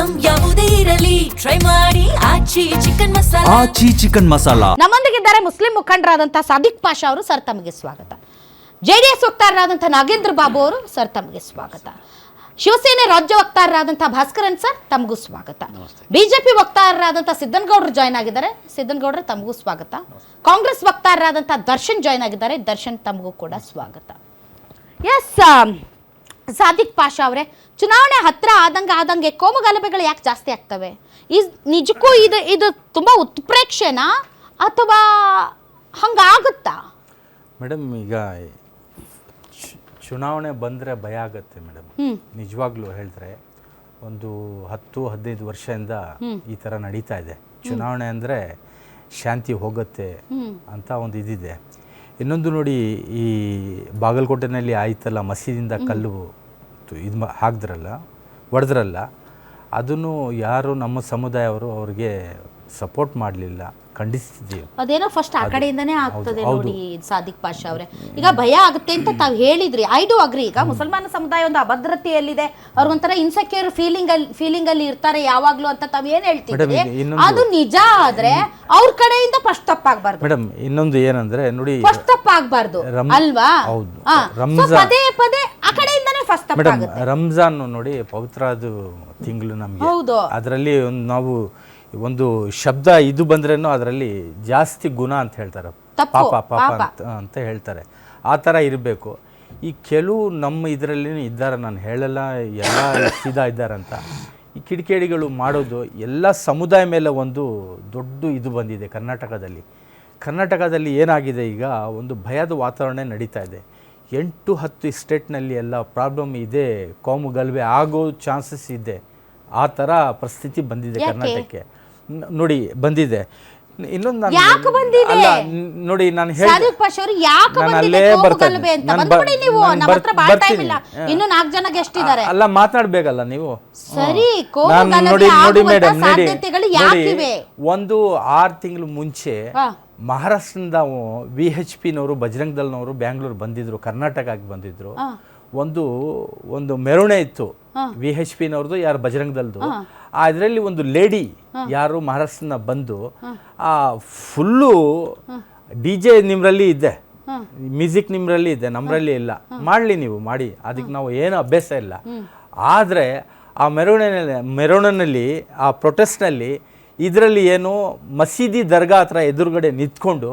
Item ಯಾವುದೇ ಇರಲಿ try ಮಾಡಿ ಆಚಿ ಚಿಕನ್ ಮಸಾಲಾ. ಆಚಿ ಚಿಕನ್ ಮಸಾಲಾ. ನಮ್ಮೊಂದಿಗಿದ್ದಾರೆ ಮುಸ್ಲಿಂ ಮುಖಂಡರಾದಂತಹ ಸಾದಿಕ್ ಪಾಷಾ ಅವರು. ಸರ್ ತಮಗೆ ಸ್ವಾಗತ. ಜೆಡಿಎಸ್ ವಕ್ತಾರರಾದಂತಹ ನಾಗೇಂದ್ರ ಬಾಬು ಅವರು. ಸರ್ ತಮಗೆ ಸ್ವಾಗತ. ಶಿವಸೇನೆ ರಾಜ್ಯ ವಕ್ತಾರರಾದಂತಹ ಭಾಸ್ಕರನ್ ಸರ್ ತಮಗೂ ಸ್ವಾಗತ. ಬಿಜೆಪಿ ವಕ್ತಾರರಾದಂತಹ ಸಿದ್ದನಗೌಡರು ಜಾಯ್ನ್ ಆಗಿದ್ದಾರೆ. ಸಿದ್ದನಗೌಡರು ತಮಗೂ ಸ್ವಾಗತ. ಕಾಂಗ್ರೆಸ್ ವಕ್ತಾರರಾದಂತಹ ದರ್ಶನ್ ಜಾಯ್ನ್ ಆಗಿದ್ದಾರೆ. ದರ್ಶನ್ ತಮಗೂ ಕೂಡ ಸ್ವಾಗತ. ಎಸ್ ಸಾದಿಕ್ ಪಾಷಾ ಅವರೇ, ಚುನಾವಣೆ ಹತ್ರ ಆದಂಗೆ ಕೋಮುಗಲಭೆಗಳು ಯಾಕೆ ಜಾಸ್ತಿ ಆಗ್ತವೆ? ನಿಜಕ್ಕೂ ಇದು ತುಂಬಾ ಉತ್ಪ್ರೇಕ್ಷೆನಾ ಅಥವಾ ಹಂಗಾಗುತ್ತಾ? ಮೇಡಮ್, ಈಗ ಚುನಾವಣೆ ಬಂದರೆ ಭಯ ಆಗುತ್ತೆ ಮೇಡಮ್. ನಿಜವಾಗ್ಲೂ ಹೇಳಿದ್ರೆ ಒಂದು 10-15 ವರ್ಷದಿಂದ ಈ ಥರ ನಡೀತಾ ಇದೆ. ಚುನಾವಣೆ ಅಂದರೆ ಶಾಂತಿ ಹೋಗುತ್ತೆ ಅಂತ ಒಂದು ಇದಿದೆ. ಇನ್ನೊಂದು ನೋಡಿ, ಈ ಬಾಗಲಕೋಟೆನಲ್ಲಿ ಆಯ್ತಲ್ಲ, ಮಸೀದಿಯಿಂದ ಕಲ್ಲು ಇದು ಹಾಕಿದ್ರಲ್ಲ, ಹೊಡೆದ್ರಲ್ಲ, ಅದನ್ನು ಯಾರು ನಮ್ಮ ಸಮುದಾಯವರು ಅವ್ರಿಗೆ ಸಪೋರ್ಟ್ ಮಾಡಲಿಲ್ಲ, ಖಂಡಿಸ್ತಿದ್ದೀವಿ. ಅದೇನೋ ಫಸ್ಟ್ ಆ ಕಡೆಯಿಂದನೇ ಆಗ್ತದೆ ನೋಡಿ ಸಾದಿಕ್ ಪಾಷಾ ಅವರೇ. ಈಗ ಭಯ ಆಗುತ್ತೆ ಅಂತ ತಾವು ಹೇಳಿದ್ರಿ, ಐ ಡು ಅಗ್ರಿ. ಈಗ ಮುಸಲ್ಮಾನ ಸಮುದಾಯ ಒಂದು ಅಭದ್ರತೆಯಲ್ಲಿದೆ, ಅವ್ರಿಗೊಂಥರ ಇನ್ಸೆಕ್ಯೂರ್ ಫೀಲಿಂಗ್ ಅಲ್ಲಿ ಇರ್ತಾರೆ ಯಾವಾಗ್ಲೂ ಅಂತ ತಾವ್ ಏನ್ ಹೇಳ್ತಿದ್ರಿ, ಅದು ನಿಜ. ಆದ್ರೆ ಅವ್ರ ಕಡೆಯಿಂದ ಫಸ್ಟ್ ತಪ್ಪಾಗಬಾರ್ದು ಮೇಡಮ್. ಇನ್ನೊಂದು ಏನಂದ್ರೆ ನೋಡಿ, ಫಸ್ಟ್ ತಪ್ಪಾಗಬಾರ್ದು ಅಲ್ವಾ? ಪದೇ ಪದೇ ಆ ಕಡೆಯಿಂದನೇ ಫಸ್ಟ್ ತಪ್ಪಾಗುತ್ತೆ. ರಂಜಾನ್ ನೋಡಿ, ಪವಿತ್ರವಾದ ತಿಂಗಳು ನಮ್ಗೆ. ಅದರಲ್ಲಿ ನಾವು ಒಂದು ಶಬ್ದ ಇದು ಬಂದ್ರೇನು ಅದರಲ್ಲಿ ಜಾಸ್ತಿ ಗುಣ ಅಂತ ಹೇಳ್ತಾರೆ, ಪಾಪ ಅಂತ ಹೇಳ್ತಾರೆ. ಆ ಥರ ಇರಬೇಕು. ಈ ಕೆಲವು ನಮ್ಮ ಇದರಲ್ಲಿ ಇದ್ದಾರೆ, ನಾನು ಹೇಳಲ್ಲ ಎಲ್ಲ ಸೀದಾ ಇದ್ದಾರಂತ. ಈ ಕಿಡಿಕೇಡಿಗಳು ಮಾಡೋದು ಎಲ್ಲ ಸಮುದಾಯ ಮೇಲೆ ಒಂದು ದೊಡ್ಡ ಇದು ಬಂದಿದೆ ಕರ್ನಾಟಕದಲ್ಲಿ ಏನಾಗಿದೆ, ಈಗ ಒಂದು ಭಯದ ವಾತಾವರಣ ನಡೀತಾ ಇದೆ. 8-10 ಸ್ಟೇಟ್ನಲ್ಲಿ ಎಲ್ಲ ಪ್ರಾಬ್ಲಮ್ ಇದೆ, ಕೋಮು ಗಲಭೆ ಆಗೋ ಚಾನ್ಸಸ್ ಇದೆ. ಆ ಥರ ಪರಿಸ್ಥಿತಿ ಬಂದಿದೆ ಕರ್ನಾಟಕಕ್ಕೆ. ನೋಡಿ ಬಂದಿದೆ. ಇನ್ನೊಂದು ನೋಡಿ, ನಾನು ಅಲ್ಲ ಮಾತಾಡ್ಬೇಕಲ್ಲ ನೀವು. ನೋಡಿ ಮೇಡಮ್, ನೋಡಿ, ಒಂದು 6 ತಿಂಗಳು ಮುಂಚೆ ಮಹಾರಾಷ್ಟ್ರದಿಂದ VHPನವರು, ಬಜರಂಗ್ ದಳ್ನವರು ಬ್ಯಾಂಗ್ಳೂರ್ ಬಂದಿದ್ರು, ಕರ್ನಾಟಕಕ್ಕೆ ಬಂದಿದ್ರು. ಒಂದು ಮೆರವಣೆ ಇತ್ತು VHPನವ್ರದ್ದು, ಯಾರು ಬಜರಂಗ್ ದಳ್ದು. ಅದರಲ್ಲಿ ಒಂದು ಲೇಡಿ ಯಾರು ಮಹಾರಾಷ್ಟ್ರನ ಬಂದು ಫುಲ್ಲು DJ ನಿಮ್ರಲ್ಲಿ ಇದೆ, ಮ್ಯೂಸಿಕ್ ನಿಮ್ರಲ್ಲಿ ಇದೆ, ನಮ್ಮರಲ್ಲಿ ಇಲ್ಲ. ಮಾಡಲಿ, ನೀವು ಮಾಡಿ, ಅದಕ್ಕೆ ನಾವು ಏನು ಅಭ್ಯಾಸ ಇಲ್ಲ. ಆದರೆ ಆ ಮೆರವಣಿನಲ್ಲಿ ಆ ಪ್ರೊಟೆಸ್ಟ್ನಲ್ಲಿ ಇದರಲ್ಲಿ ಏನು ಮಸೀದಿ ದರ್ಗಾ ಹತ್ರ ಎದುರುಗಡೆ ನಿಂತ್ಕೊಂಡು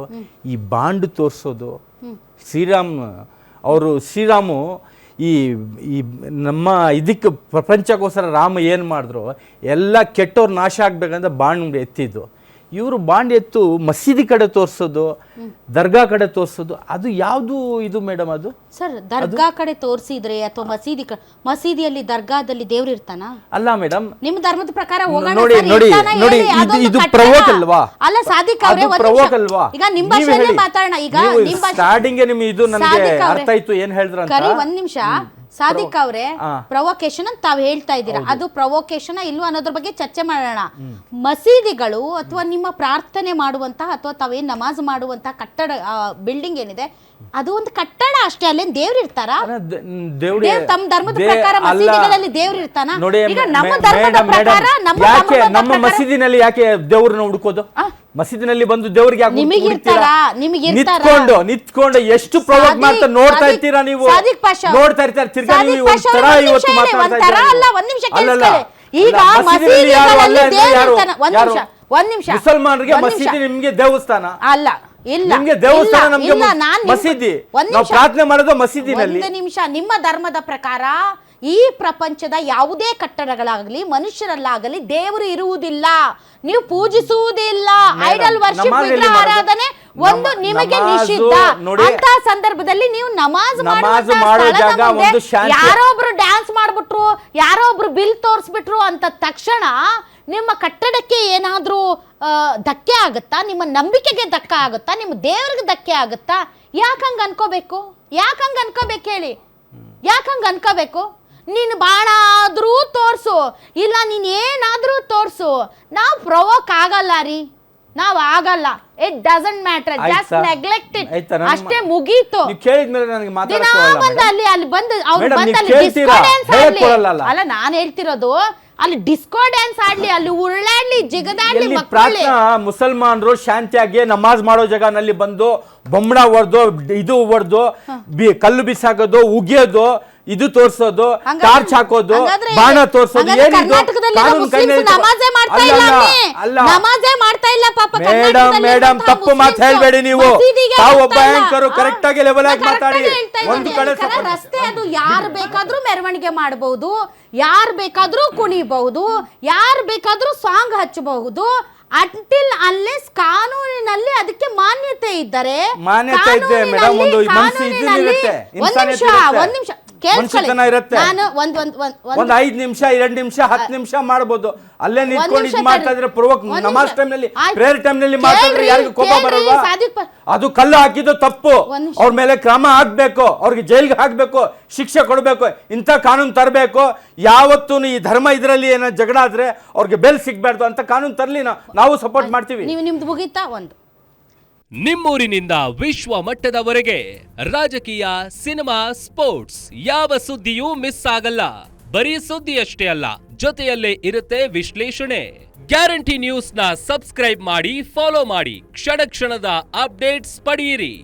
ಈ ಬಾಂಡ್ ತೋರಿಸೋದು, ಶ್ರೀರಾಮು ಈ ನಮ್ಮ ಇದಕ್ಕೆ ಪ್ರಪಂಚಕ್ಕೋಸ್ಕರ ರಾಮ ಏನು ಮಾಡಿದ್ರು, ಎಲ್ಲ ಕೆಟ್ಟವ್ರು ನಾಶ ಆಗ್ಬೇಕಂತ ಬಾಂಡ್ ಎತ್ತಿದ್ದು. ಇವರು ಬಾಂಡ್ ಎತ್ತು ಮಸೀದಿ ಕಡೆ ತೋರಿಸೋದು, ದರ್ಗಾ ಕಡೆ ತೋರಿಸೋದು, ಅದು ಯಾವುದು ಇದು ಮೇಡಮ್? ಅದು ಸರ್ ದರ್ಗಾ ಕಡೆ ತೋರಿಸಿದ್ರೆ ಅಥವಾ ಮಸೀದಿಯಲ್ಲಿ ದರ್ಗಾದಲ್ಲಿ ದೇವ್ರು ಇರ್ತಾನ? ಅಲ್ಲ ಮೇಡಮ್, ನಿಮ್ಮ ಧರ್ಮದ ಪ್ರಕಾರ ನೋಡಿ, ಇದು ಪ್ರವೋಕ್ ಅಲ್ವಾ? ಅಲ್ಲ ಸಾದಿಕ್ ಅವರೇ, ಪ್ರವೋಕ್ ಅಲ್ವಾ? ಈಗ ನಿಮ್ಮ ಭಾಷೆಯಲ್ಲೇ ಮಾತಾಡೋಣ. ಈಗ ನಿಮ್ಮ ಸ್ಟಾರ್ಟಿಂಗ್ ನಿಮಗೆ ಇದು ನನಗೆ ಅರ್ಥ ಆಯ್ತು ಏನ್ ಹೇಳಿದ್ರು ಅಂತ. ಒಂದ್ ನಿಮಿಷ ಸಾದಿಕ್ ಅವರೇ, ಪ್ರವೋಕೇಶನ್ ಅಂತ ತಾವ್ ಹೇಳ್ತಾ ಇದ್ದೀರಾ, ಅದು ಪ್ರವೋಕೇಶನ್ ಇಲ್ವಾ ಅನ್ನೋದ್ರ ಬಗ್ಗೆ ಚರ್ಚೆ ಮಾಡೋಣ. ಮಸೀದಿಗಳು ಅಥವಾ ನಿಮ್ಮ ಪ್ರಾರ್ಥನೆ ಮಾಡುವಂತಹ ಅಥವಾ ತಾವೇನ್ ನಮಾಜ್ ಮಾಡುವಂತಹ ಕಟ್ಟಡ, ಬಿಲ್ಡಿಂಗ್ ಏನಿದೆ, ಅದು ಒಂದು ಕಟ್ಟಡ ಅಷ್ಟೇ. ಅಲ್ಲೇನ್ ದೇವ್ರು ಇರ್ತಾರ? ತಮ್ಮ ಧರ್ಮದ ಪ್ರಕಾರ ಮಸೀದಿಗಳಲ್ಲಿ ದೇವ್ರು ಇರ್ತಾನ? ಈಗ ನಮ್ಮ ಧರ್ಮದ ಪ್ರಕಾರ ನಮ್ಮ ಮಸೀದಿನಲ್ಲಿ ಯಾಕೆ ದೇವ್ರನ್ನ ಹುಡುಕೋದು? ಮಸೀದಿನಲ್ಲಿ ಬಂದು ದೇವ್ರಿಗೆ ನಿಂತ್ಕೊಂಡು ಎಷ್ಟು ಪ್ರವೋಕ್ ಮಾಡ್ತಾ ನೋಡ್ತಾ ಇರ್ತೀರಾ ನೀವು? ನೋಡ್ತಾ ಇರ್ತಾರೆ ತಿರ್ಗಾ ನೀವು ಒಂಥರ ಇವತ್ತು ಮಾತಾಡ್ತಾ ಇದ್ದೀರಾ. ಈಗ ಮುಸಲ್ಮಾನರಿಗೆ ಮಸೀದಿ ನಿಮ್ಗೆ ದೇವಸ್ಥಾನ ಅಲ್ಲ. ನಿಮ್ಗೆ ದೇವಸ್ಥಾನ, ನಮ್ಗೆ ಮಸೀದಿ. ನಾವು ಪ್ರಾರ್ಥನೆ ಮಾಡೋದು ಮಸೀದಿನಲ್ಲಿ. ಒಂದು ನಿಮಿಷ, ನಿಮ್ಮ ಧರ್ಮದ ಪ್ರಕಾರ ಈ ಪ್ರಪಂಚದ ಯಾವುದೇ ಕಟ್ಟಡಗಳಾಗಲಿ ಮನುಷ್ಯರಲ್ಲಾಗಲಿ ದೇವರು ಇರುವುದಿಲ್ಲ, ನೀವು ಪೂಜಿಸುವುದಿಲ್ಲ. ಐಡಲ್ ವರ್ಷಿಪ್, ವಿಗ್ರಹ ಆರಾಧನೆ ಒಂದು ನಿಮಗೆ ನಿಷಿದ್ಧ. ಅಂತ ಸಂದರ್ಭದಲ್ಲಿ ನೀವು ನಮಾಜ್ ಯಾರೋ ಒಬ್ರು ಡ್ಯಾನ್ಸ್ ಮಾಡ್ಬಿಟ್ರು, ಯಾರೋ ಒಬ್ರು ಬಿಲ್ ತೋರಿಸ್ಬಿಟ್ರು ಅಂತ ತಕ್ಷಣ ನಿಮ್ಮ ಕಟ್ಟಡಕ್ಕೆ ಏನಾದ್ರೂ ಧಕ್ಕೆ ಆಗುತ್ತಾ? ನಿಮ್ಮ ನಂಬಿಕೆಗೆ ಧಕ್ಕೆ ಆಗುತ್ತಾ? ನಿಮ್ಮ ದೇವರಿಗೆ ಧಕ್ಕೆ ಆಗುತ್ತಾ? ಯಾಕಂಗ ಅನ್ಕೋಬೇಕು? ಹೇಳಿ, ಯಾಕಂಗ ಅನ್ಕೋಬೇಕು? ನೀನು ಬಾಣ ಆದ್ರೂ ತೋರ್ಸು, ಇಲ್ಲ ನೀನ್ ಏನಾದ್ರೂ ತೋರ್ಸು, ನಾವು ಪ್ರವೋಕ್ ಆಗಲ್ಲ ರೀ, ನಾವ್ ಆಗಲ್ಲ. It doesn't matter, just neglect it ಅಷ್ಟೇ, ಮುಗೀತು. ದಿನ ಬಂದು ಅಲ್ಲಿ ಬಂದು ಅವ್ರು ಬಂದು ಅಲ್ಲ, ನಾನ್ ಹೇಳ್ತಿರೋದು ಅಲ್ಲಿ ಡಿಸ್ಕೋ ಡ್ಯಾನ್ಸ್ ಆಡ್ಲಿ, ಅಲ್ಲಿ ಉರುಳಾಡ್ಲಿ, ಜಿಗದಾಡ್ಲಿ, ಎಲ್ಲಿ ಮಕ್ಕಳೇ. ಪ್ರಾರ್ಥನಾ ಮುಸಲ್ಮಾನರು ಶಾಂತಿಯಾಗಿ ನಮಾಜ್ ಮಾಡೋ ಜಾಗನಲ್ಲಿ ಬಂದು ಬೊಂಬಣ ಹೊಡೆದು ಇದು ಹೊಡೆದು ಕಲ್ಲು ಬಿಸಾಕೋದು, ಉಗಿಯೋದು, ಇದು ತೋರ್ಸೋದು, ಟಾರ್ಚ್ ಹಾಕೋದು, ಬಾಣ ತೋರ್ಸೋದು, ಮೇಡಮ್ ತಪ್ಪು ಮಾತು ಹೇಳ್ಬೇಡಿ ನೀವು. ತಾವು ಒಬ್ಬ ಆಂಕರ್ ಕರೆಕ್ಟ್ ಆಗಿ ಲೆವೆಲ್ ಆಗಿ ಮಾತಾಡಿ. ಒಂದು ಕಡೆ ರಸ್ತೆ ಅದು ಯಾರು ಬೇಕಾದ್ರೂ ಮೆರವಣಿಗೆ ಮಾಡಬಹುದು, ಯಾರು ಬೇಕಾದ್ರೂ ಕುಣಿಬಹುದು, ಯಾರು ಬೇಕಾದ್ರೂ ಸಾಂಗ್ ಹಚ್ಚಬಹುದು, ಅಂಟಿಲ್ ಅನ್ಲೆಸ್ ಕಾನೂನಿನಲ್ಲಿ ಅದಕ್ಕೆ ಮಾನ್ಯತೆ ಇದ್ದರೆ. ಮಾನ್ಯತೆ ಇದೆ ಮೇಡಮ್, ಒಂದು ಮನಸ್ಸು ಇರುತ್ತೆ, ಒಂದ್ ನಿಮಿಷ ಮನುಷ್ಯತನ ಇರುತ್ತೆ. ಒಂದ್ 5 ನಿಮಿಷ 2 ನಿಮಿಷ 10 ನಿಮಿಷ ಮಾಡಬಹುದು. ಅಲ್ಲೇ ನಿಂತ್ಕೊಂಡು ಇದು ಮಾಡ್ತಾ ಇದ್ರೆ ನಮಾಜ್ ಟೈಮ್ ನಲ್ಲಿ, ಪ್ರೇಯರ್ ಟೈಮ್ ನಲ್ಲಿ ಮಾತಾಡಿದ್ರೆ ಯಾರಿಗೂ ಕೋಪ ಬರಲ್ವಾ? ಅದು ಕಲ್ಲು ಹಾಕಿದ್ದು ತಪ್ಪು, ಅವ್ರ ಮೇಲೆ ಕ್ರಮ ಆಗ್ಬೇಕು, ಅವ್ರಿಗೆ ಜೈಲ್ಗೆ ಹಾಕ್ಬೇಕು, ಶಿಕ್ಷೆ ಕೊಡ್ಬೇಕು, ಇಂಥ ಕಾನೂನು ತರಬೇಕು. ಯಾವತ್ತೂ ಈ ಧರ್ಮ ಇದರಲ್ಲಿ ಏನೋ ಜಗಳ ಆದ್ರೆ ಅವ್ರಿಗೆ ಬೆಲ್ ಸಿಗ್ಬಾರ್ದು ಅಂತ ಕಾನೂನು ತರಲಿ, ನಾವು ಸಪೋರ್ಟ್ ಮಾಡ್ತೀವಿ. ನಿಮ್ದು ಮುಗಿತಾ? ಒಂದು ನಿಮ್ಮೂರಿನಿಂದ ವಿಶ್ವ ಮಟ್ಟದವರೆಗೆ ರಾಜಕೀಯ, ಸಿನಿಮಾ, ಸ್ಪೋರ್ಟ್ಸ್ ಯಾವ ಸುದ್ದಿಯೂ ಮಿಸ್ ಆಗಲ್ಲ. ಬರೀ ಸುದ್ದಿಯಷ್ಟೇ ಅಲ್ಲ, ಜೊತೆಯಲ್ಲೇ ಇರುತ್ತೆ ವಿಶ್ಲೇಷಣೆ. ಗ್ಯಾರಂಟಿ ನ್ಯೂಸ್ನ ಸಬ್ಸ್ಕ್ರೈಬ್ ಮಾಡಿ, ಫಾಲೋ ಮಾಡಿ, ಕ್ಷಣ ಕ್ಷಣದ ಅಪ್ಡೇಟ್ಸ್ ಪಡೆಯಿರಿ.